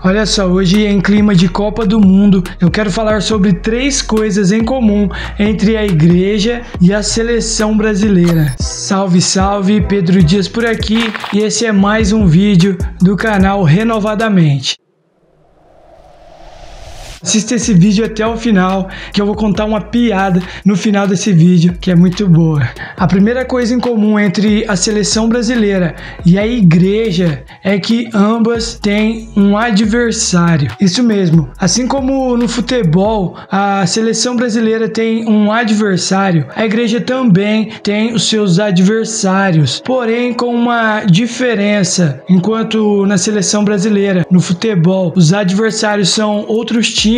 Olha só, hoje em clima de Copa do Mundo, eu quero falar sobre 3 coisas em comum entre a igreja e a seleção brasileira. Salve, salve, Pedro Dias por aqui e esse é mais um vídeo do canal Renovadamente. Assista esse vídeo até o final, que eu vou contar uma piada no final desse vídeo, que é muito boa. A primeira coisa em comum entre a seleção brasileira e a igreja é que ambas têm um adversário. Isso mesmo, assim como no futebol, a seleção brasileira tem um adversário, a igreja também tem os seus adversários, porém com uma diferença. Enquanto na seleção brasileira, no futebol, os adversários são outros times,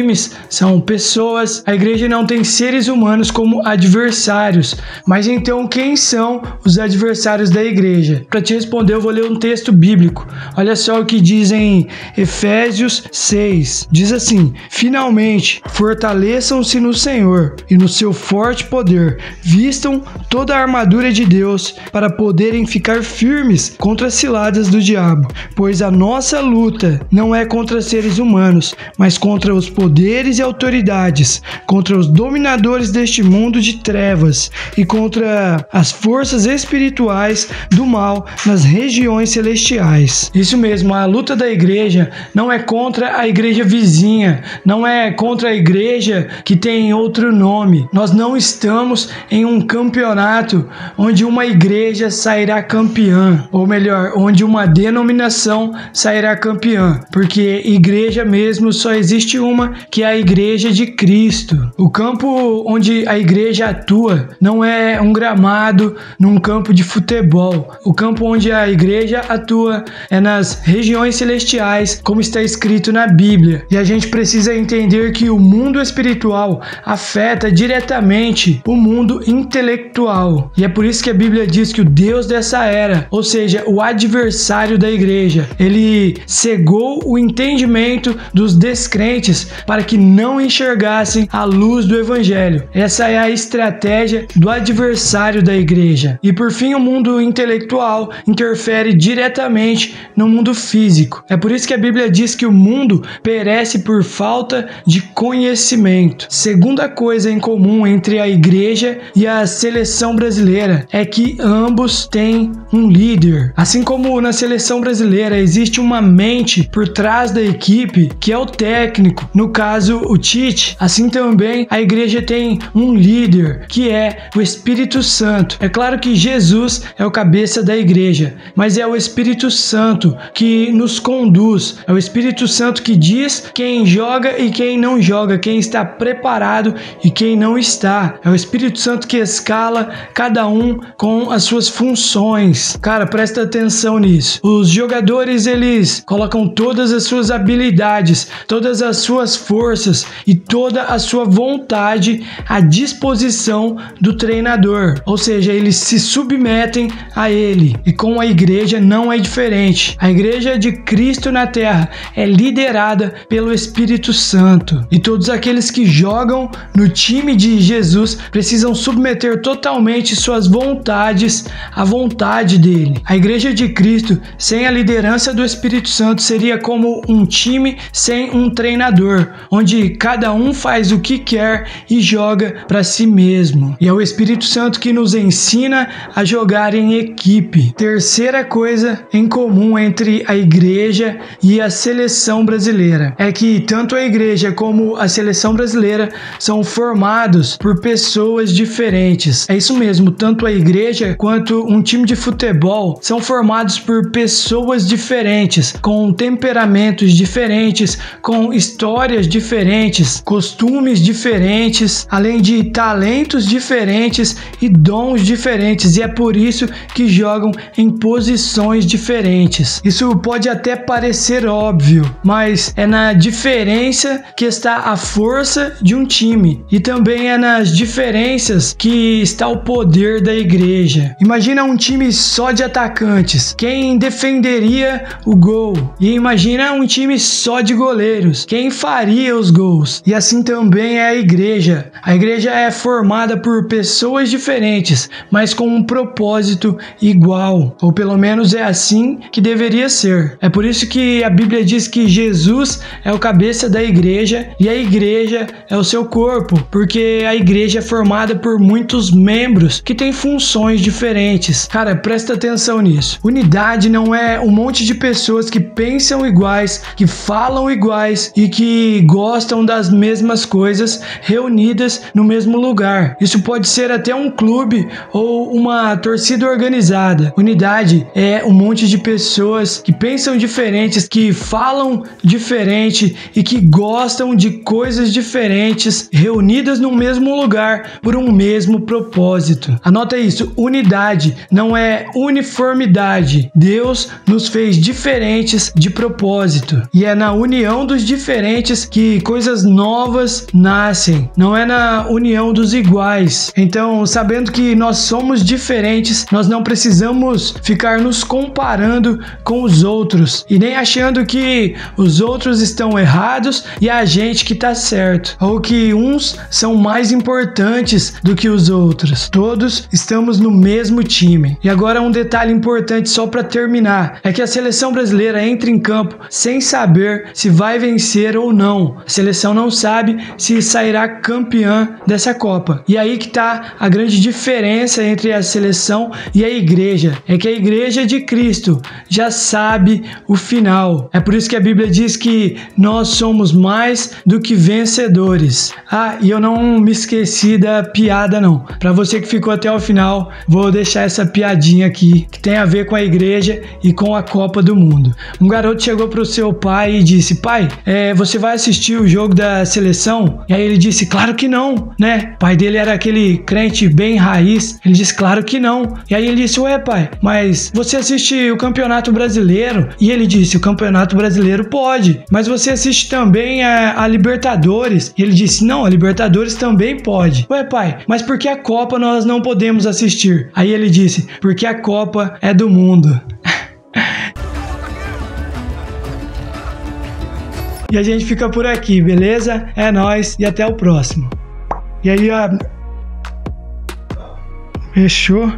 são pessoas, a igreja não tem seres humanos como adversários. Mas então quem são os adversários da igreja? Para te responder eu vou ler um texto bíblico. Olha só o que diz em Efésios 6. Diz assim: finalmente fortaleçam-se no Senhor e no seu forte poder, vistam toda a armadura de Deus para poderem ficar firmes contra as ciladas do diabo, pois a nossa luta não é contra seres humanos, mas contra os poderes e autoridades, contra os dominadores deste mundo de trevas e contra as forças espirituais do mal nas regiões celestiais. Isso mesmo, a luta da igreja não é contra a igreja vizinha, não é contra a igreja que tem outro nome. Nós não estamos em um campeonato onde uma igreja sairá campeã, ou melhor, onde uma denominação sairá campeã, porque igreja mesmo só existe uma, que é a igreja de Cristo. O campo onde a igreja atua não é um gramado num campo de futebol. O campo onde a igreja atua é nas regiões celestiais, como está escrito na Bíblia. E a gente precisa entender que o mundo espiritual afeta diretamente o mundo intelectual. E é por isso que a Bíblia diz que o Deus dessa era, ou seja, o adversário da igreja, ele cegou o entendimento dos descrentes para que não enxergassem a luz do evangelho. Essa é a estratégia do adversário da igreja. E por fim, o mundo intelectual interfere diretamente no mundo físico. É por isso que a Bíblia diz que o mundo perece por falta de conhecimento. Segunda coisa em comum entre a igreja e a seleção brasileira é que ambos têm um líder. Assim como na seleção brasileira existe uma mente por trás da equipe, que é o técnico, no caso o Tite, assim também a igreja tem um líder, que é o Espírito Santo. É claro que Jesus é o cabeça da igreja, mas é o Espírito Santo que nos conduz, é o Espírito Santo que diz quem joga e quem não joga, quem está preparado e quem não está. É o Espírito Santo que escala cada um com as suas funções. Cara, presta atenção nisso. Os jogadores, eles colocam todas as suas habilidades, todas as suas forças e toda a sua vontade à disposição do treinador, ou seja, eles se submetem a ele. E com a igreja não é diferente. A igreja de Cristo na terra é liderada pelo Espírito Santo, e todos aqueles que jogam no time de Jesus precisam submeter totalmente suas vontades à vontade dele. A igreja de Cristo sem a liderança do Espírito Santo seria como um time sem um treinador, onde cada um faz o que quer e joga para si mesmo. E é o Espírito Santo que nos ensina a jogar em equipe. Terceira coisa em comum entre a igreja e a seleção brasileira é que tanto a igreja como a seleção brasileira são formados por pessoas diferentes. É isso mesmo, tanto a igreja quanto um time de futebol são formados por pessoas diferentes, com temperamentos diferentes, com histórias diferentes, costumes diferentes, além de talentos diferentes e dons diferentes, e é por isso que jogam em posições diferentes. Isso pode até parecer óbvio, mas é na diferença que está a força de um time, e também é nas diferenças que está o poder da igreja. Imagina um time só de atacantes, quem defenderia o gol? E imagina um time só de goleiros, quem faria faria os gols. E assim também é a igreja. A igreja é formada por pessoas diferentes, mas com um propósito igual, ou pelo menos é assim que deveria ser. É por isso que a Bíblia diz que Jesus é o cabeça da igreja e a igreja é o seu corpo, porque a igreja é formada por muitos membros que têm funções diferentes. Cara, presta atenção nisso. Unidade não é um monte de pessoas que pensam iguais, que falam iguais e que gostam das mesmas coisas reunidas no mesmo lugar. Isso pode ser até um clube ou uma torcida organizada. Unidade é um monte de pessoas que pensam diferentes, que falam diferente e que gostam de coisas diferentes, reunidas no mesmo lugar por um mesmo propósito. Anota isso, unidade não é uniformidade. Deus nos fez diferentes de propósito e é na união dos diferentes que coisas novas nascem, não é na união dos iguais. Então, sabendo que nós somos diferentes, nós não precisamos ficar nos comparando com os outros e nem achando que os outros estão errados e a gente que está certo, ou que uns são mais importantes do que os outros. Todos estamos no mesmo time. E agora um detalhe importante só para terminar, é que a seleção brasileira entra em campo sem saber se vai vencer ou não. A seleção não sabe se sairá campeã dessa Copa. E aí que tá a grande diferença entre a seleção e a igreja, é que a igreja de Cristo já sabe o final. É por isso que a Bíblia diz que nós somos mais do que vencedores. Ah, e eu não me esqueci da piada não. Para você que ficou até o final, vou deixar essa piadinha aqui, que tem a ver com a igreja e com a Copa do Mundo. Um garoto chegou pro seu pai e disse: pai, você vai assistir o jogo da seleção? E aí ele disse: claro que não, né? O pai dele era aquele crente bem raiz. Ele disse: claro que não. E aí ele disse: ué pai, mas você assiste o Campeonato Brasileiro? E ele disse: o Campeonato Brasileiro pode, mas você assiste também a Libertadores? E ele disse: não, a Libertadores também pode. Ué pai, mas por que a Copa nós não podemos assistir? Aí ele disse: porque a Copa é do mundo. E a gente fica por aqui, beleza? É nóis e até o próximo. E aí, ó... Fechou?